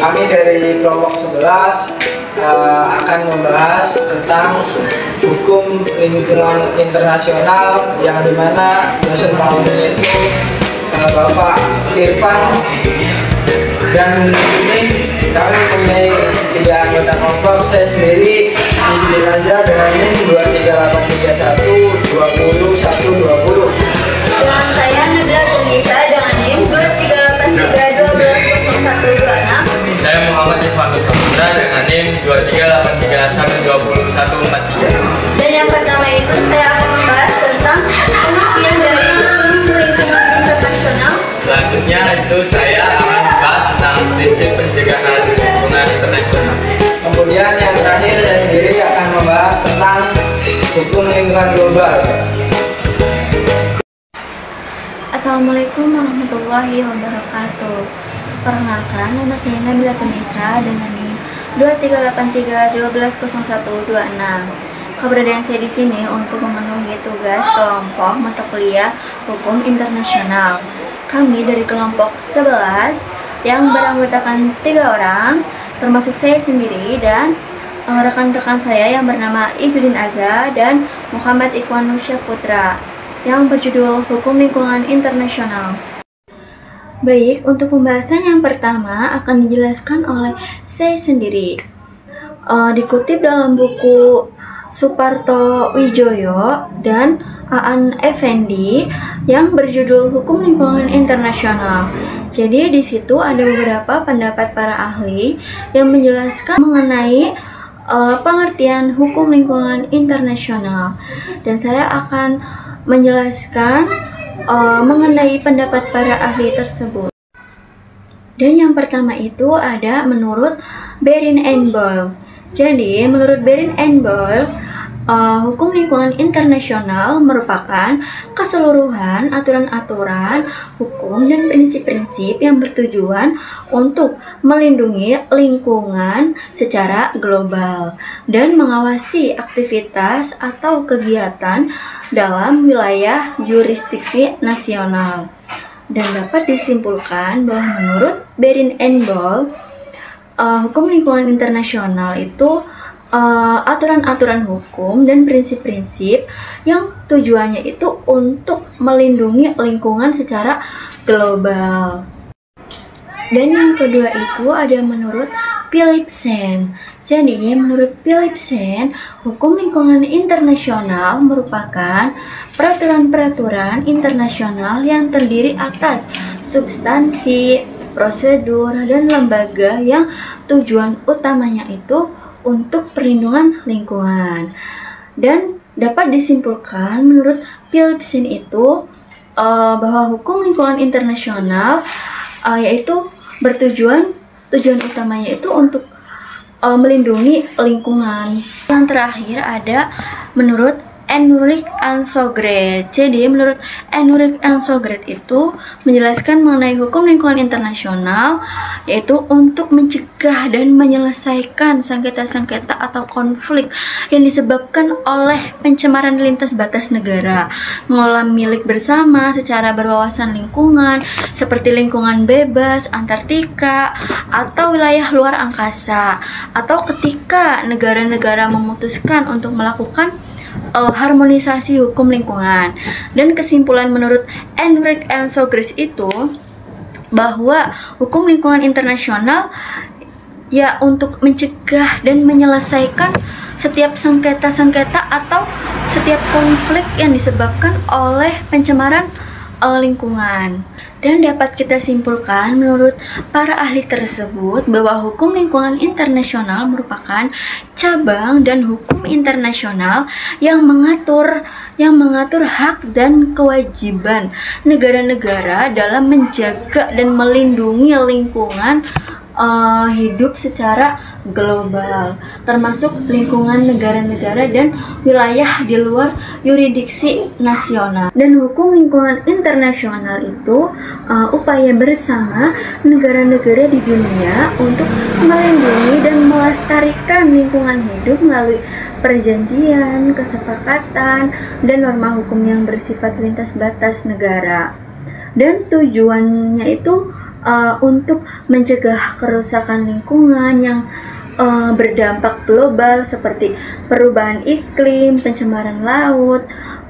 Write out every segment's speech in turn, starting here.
Kami dari kelompok 11 akan membahas tentang hukum lingkungan internasional yang dimana dosen kami itu Bapak Irfan, dan ini kami mempunyai 3 anggota kelompok. Saya sendiri Isdin Azhar dengan NIM 23831 20120. Dengan saya Nabila Tunisa dengan NIM 23832110126. Saya Muhammad Irfan Samudra dengan NIM 238312143. Dan yang pertama itu saya akan membahas tentang pengertian dari hukum lingkungan internasional. Selanjutnya itu saya akan membahas tentang prinsip pencegahan lingkungan internasional. Kemudian yang terakhir saya sendiri akan membahas tentang hukum lingkungan global. Assalamualaikum warahmatullahi wabarakatuh. Perkenalkan, nama saya Nabila Tunisa dengan NIM 23831110126. Keberadaan saya di sini untuk memenuhi tugas kelompok mata kuliah Hukum Internasional. Kami dari kelompok 11 yang beranggotakan 3 orang, termasuk saya sendiri dan rekan-rekan saya yang bernama Izudin Azhar dan Muhammad Ikhwan Putra, yang berjudul Hukum Lingkungan Internasional. Baik, untuk pembahasan yang pertama akan dijelaskan oleh saya sendiri. Dikutip dalam buku Suparto Wijoyo dan Aan Effendi yang berjudul Hukum Lingkungan Internasional. Jadi di situ ada beberapa pendapat para ahli yang menjelaskan mengenai pengertian hukum lingkungan internasional, dan saya akan menjelaskan mengenai pendapat para ahli tersebut. Dan yang pertama itu ada menurut Berin and Boyle. Jadi menurut Berin and Boyle, hukum lingkungan internasional merupakan keseluruhan aturan-aturan, hukum dan prinsip-prinsip yang bertujuan untuk melindungi lingkungan secara global dan mengawasi aktivitas atau kegiatan dalam wilayah jurisdiksi nasional. Dan dapat disimpulkan bahwa menurut Berin and Boyle, hukum lingkungan internasional itu aturan-aturan hukum dan prinsip-prinsip yang tujuannya itu untuk melindungi lingkungan secara global. Dan yang kedua itu ada menurut Philipsen. Jadi menurut Philipsen, hukum lingkungan internasional merupakan peraturan-peraturan internasional yang terdiri atas substansi, prosedur, dan lembaga yang tujuan utamanya itu untuk perlindungan lingkungan. Dan dapat disimpulkan menurut Philipsen itu bahwa hukum lingkungan internasional yaitu tujuan utamanya itu untuk melindungi lingkungan. Yang terakhir ada menurut Enrique Ansogret. Jadi menurut Enrique Ansogret itu menjelaskan mengenai hukum lingkungan internasional yaitu untuk mencegah dan menyelesaikan sengketa-sengketa atau konflik yang disebabkan oleh pencemaran lintas batas negara, mengelola milik bersama secara berwawasan lingkungan seperti lingkungan bebas, Antartika, atau wilayah luar angkasa, atau ketika negara-negara memutuskan untuk melakukan harmonisasi hukum lingkungan. Dan kesimpulan menurut Enrique Ansogret itu bahwa hukum lingkungan internasional ya untuk mencegah dan menyelesaikan setiap sengketa-sengketa atau setiap konflik yang disebabkan oleh pencemaran lingkungan. Dan dapat kita simpulkan menurut para ahli tersebut bahwa hukum lingkungan internasional merupakan cabang dan hukum internasional yang mengatur hak dan kewajiban negara-negara dalam menjaga dan melindungi lingkungan hidup secara global, termasuk lingkungan negara-negara dan wilayah di luar yurisdiksi nasional. Dan hukum lingkungan internasional itu upaya bersama negara-negara di dunia untuk melindungi dan melestarikan lingkungan hidup melalui perjanjian, kesepakatan, dan norma hukum yang bersifat lintas batas negara. Dan tujuannya itu untuk mencegah kerusakan lingkungan yang berdampak global seperti perubahan iklim, pencemaran laut,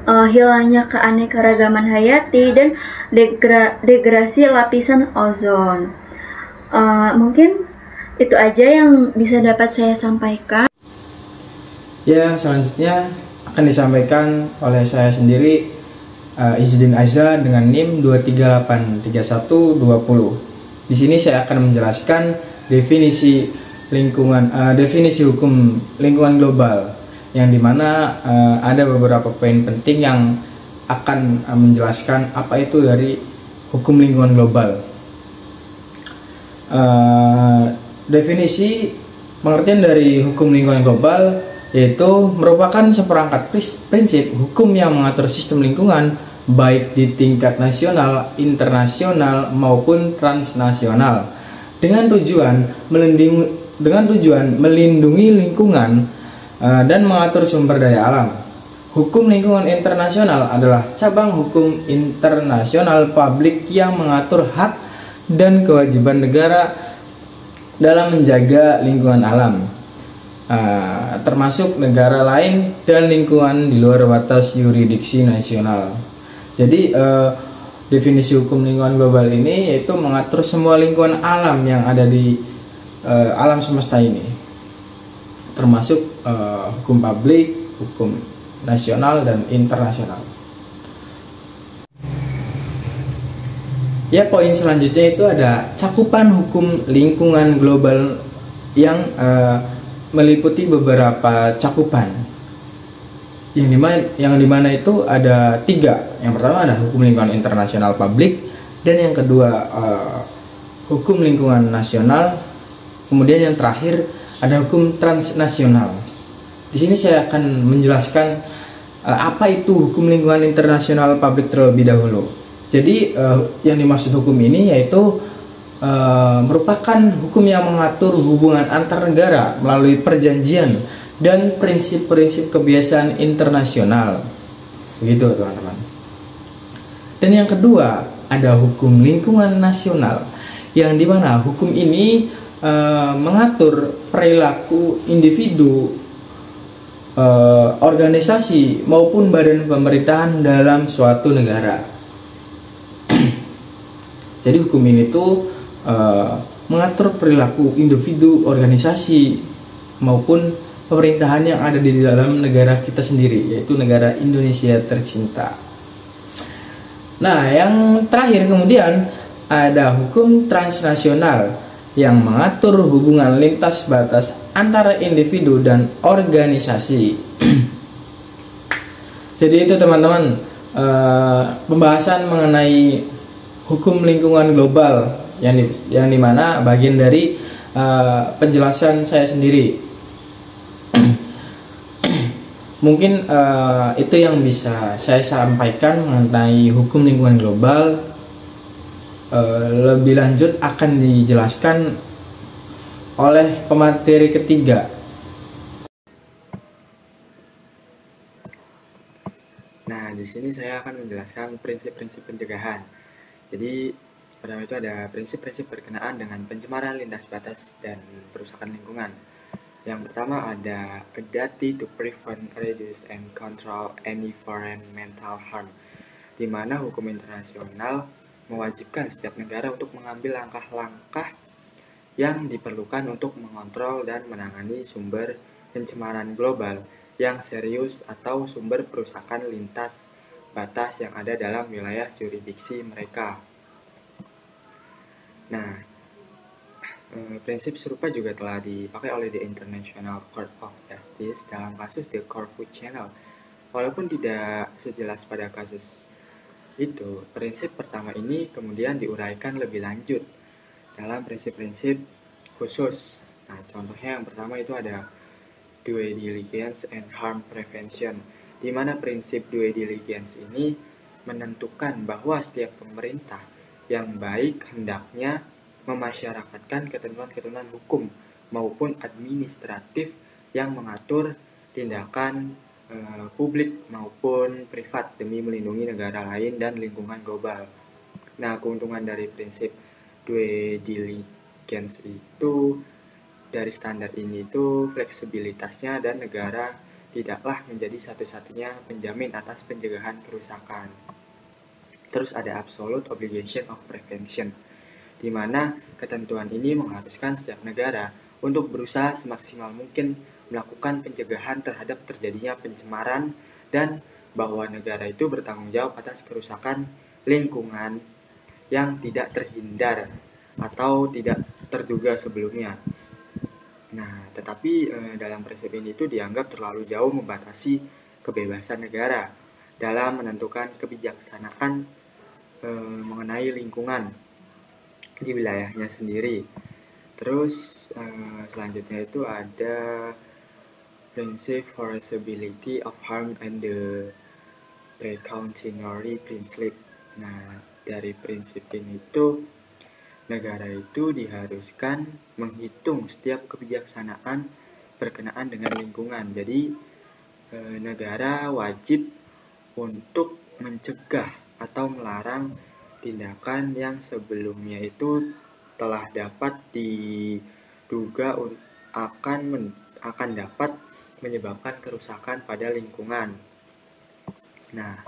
hilangnya keanekaragaman hayati, dan degradasi lapisan ozon. Mungkin itu aja yang bisa dapat saya sampaikan. Ya, selanjutnya akan disampaikan oleh saya sendiri, Izzuddin Aiza dengan NIM 2383120. Di sini saya akan menjelaskan definisi definisi hukum lingkungan global, yang dimana ada beberapa poin penting yang akan menjelaskan apa itu dari hukum lingkungan global. Definisi pengertian dari hukum lingkungan global yaitu merupakan seperangkat prinsip hukum yang mengatur sistem lingkungan baik di tingkat nasional, internasional maupun transnasional dengan tujuan melindungi lingkungan dan mengatur sumber daya alam. Hukum lingkungan internasional adalah cabang hukum internasional publik yang mengatur hak dan kewajiban negara dalam menjaga lingkungan alam, termasuk negara lain dan lingkungan di luar batas yurisdiksi nasional. Jadi definisi hukum lingkungan global ini yaitu mengatur semua lingkungan alam yang ada di alam semesta ini, termasuk hukum publik, hukum nasional dan internasional. Ya, poin selanjutnya itu ada cakupan hukum lingkungan global yang meliputi beberapa cakupan. Yang dimana itu ada 3. Yang pertama ada hukum lingkungan internasional publik, dan yang kedua hukum lingkungan nasional. Kemudian yang terakhir ada hukum transnasional. Di sini saya akan menjelaskan apa itu hukum lingkungan internasional publik terlebih dahulu. Jadi yang dimaksud hukum ini yaitu merupakan hukum yang mengatur hubungan antar negara melalui perjanjian dan prinsip-prinsip kebiasaan internasional. Begitu teman-teman. Dan yang kedua ada hukum lingkungan nasional, yang dimana hukum ini mengatur perilaku individu, organisasi maupun badan pemerintahan dalam suatu negara. Jadi hukum ini tuh mengatur perilaku individu, organisasi maupun pemerintahan yang ada di dalam negara kita sendiri, yaitu negara Indonesia tercinta. Nah, yang terakhir kemudian ada hukum transnasional yang mengatur hubungan lintas batas antara individu dan organisasi. Jadi itu teman-teman, pembahasan mengenai hukum lingkungan global yang dimana bagian dari penjelasan saya sendiri. Mungkin itu yang bisa saya sampaikan mengenai hukum lingkungan global. Lebih lanjut akan dijelaskan oleh pemateri ketiga. Nah, di sini saya akan menjelaskan prinsip-prinsip pencegahan. Jadi, pertama itu ada prinsip-prinsip berkenaan dengan pencemaran lintas batas dan perusakan lingkungan. Yang pertama ada a duty to prevent, reduce, and control any environmental harm, di mana hukum internasional mewajibkan setiap negara untuk mengambil langkah-langkah yang diperlukan untuk mengontrol dan menangani sumber pencemaran global yang serius atau sumber perusakan lintas batas yang ada dalam wilayah jurisdiksi mereka. Nah, prinsip serupa juga telah dipakai oleh the International Court of Justice dalam kasus The Corfu Channel. Walaupun tidak sejelas pada kasus itu, prinsip pertama ini kemudian diuraikan lebih lanjut dalam prinsip-prinsip khusus. Nah, contohnya yang pertama itu ada due diligence and harm prevention, di mana prinsip due diligence ini menentukan bahwa setiap pemerintah yang baik hendaknya memasyarakatkan ketentuan-ketentuan hukum maupun administratif yang mengatur tindakan publik maupun privat demi melindungi negara lain dan lingkungan global. Nah, keuntungan dari prinsip due diligence itu dari standar ini itu fleksibilitasnya dan negara tidaklah menjadi satu-satunya penjamin atas pencegahan kerusakan. Terus ada absolute obligation of prevention, di mana ketentuan ini mengharuskan setiap negara untuk berusaha semaksimal mungkin melakukan pencegahan terhadap terjadinya pencemaran dan bahwa negara itu bertanggung jawab atas kerusakan lingkungan yang tidak terhindar atau tidak terduga sebelumnya. Nah, tetapi dalam prinsip ini itu dianggap terlalu jauh membatasi kebebasan negara dalam menentukan kebijaksanaan mengenai lingkungan di wilayahnya sendiri. Terus selanjutnya itu ada prinsip foreseeability of harm and the precautionary principle. Nah, dari prinsip ini itu negara itu diharuskan menghitung setiap kebijaksanaan berkenaan dengan lingkungan. Jadi negara wajib untuk mencegah atau melarang tindakan yang sebelumnya itu telah dapat diduga akan dapat menyebabkan kerusakan pada lingkungan. Nah,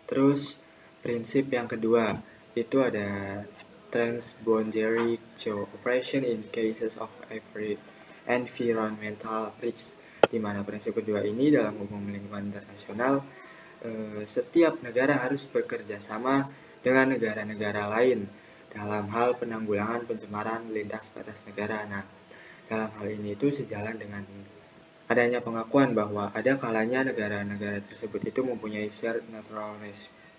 terus prinsip yang kedua itu ada transboundary cooperation in cases of environmental risks, di mana prinsip kedua ini dalam hukum lingkungan internasional setiap negara harus bekerja sama dengan negara-negara lain dalam hal penanggulangan pencemaran lintas batas negara. Nah, dalam hal ini itu sejalan dengan adanya pengakuan bahwa ada kalanya negara-negara tersebut itu mempunyai shared natural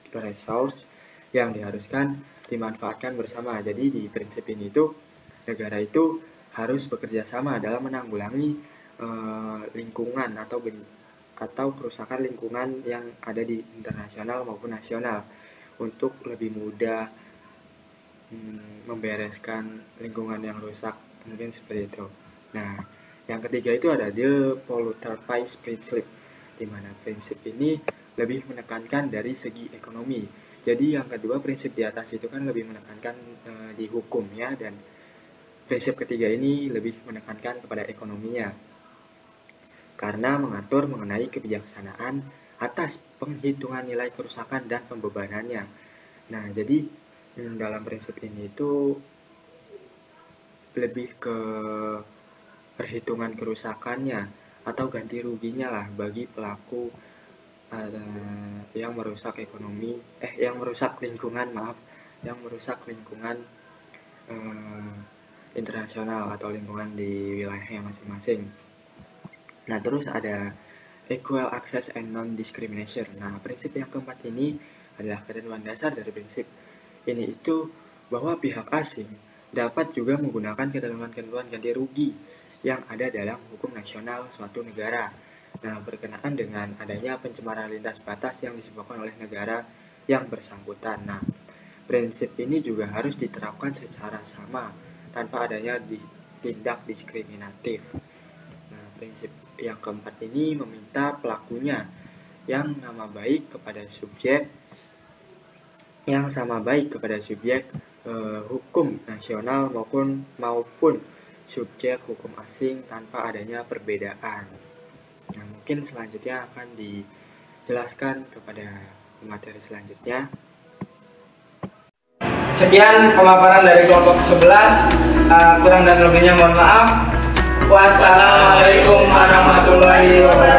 resource yang diharuskan dimanfaatkan bersama. Jadi di prinsip ini itu negara itu harus bekerja sama dalam menanggulangi lingkungan atau kerusakan lingkungan yang ada di internasional maupun nasional untuk lebih mudah membereskan lingkungan yang rusak, mungkin seperti itu. Nah, yang ketiga itu ada the polluter pays principle, di mana prinsip ini lebih menekankan dari segi ekonomi. Jadi yang kedua prinsip di atas itu kan lebih menekankan di hukum ya, dan prinsip ketiga ini lebih menekankan kepada ekonominya karena mengatur mengenai kebijaksanaan atas penghitungan nilai kerusakan dan pembebanannya. Nah, jadi dalam prinsip ini itu lebih ke perhitungan kerusakannya atau ganti ruginya lah bagi pelaku yang merusak lingkungan internasional atau lingkungan di wilayahnya masing-masing. Nah, terus ada equal access and non-discrimination. Nah, prinsip yang keempat ini adalah ketentuan dasar dari prinsip ini itu bahwa pihak asing dapat juga menggunakan ketentuan-ketentuan ganti rugi yang ada dalam hukum nasional suatu negara. Nah, berkenaan dengan adanya pencemaran lintas batas yang disebabkan oleh negara yang bersangkutan. Nah, prinsip ini juga harus diterapkan secara sama tanpa adanya tindak diskriminatif. Nah, prinsip yang keempat ini meminta pelakunya yang sama baik kepada subjek hukum nasional maupun subjek hukum asing tanpa adanya perbedaan. Nah, mungkin selanjutnya akan dijelaskan kepada materi selanjutnya. Sekian pemaparan dari kelompok 11. Kurang dan lebihnya mohon maaf. Wassalamualaikum warahmatullahi wabarakatuh.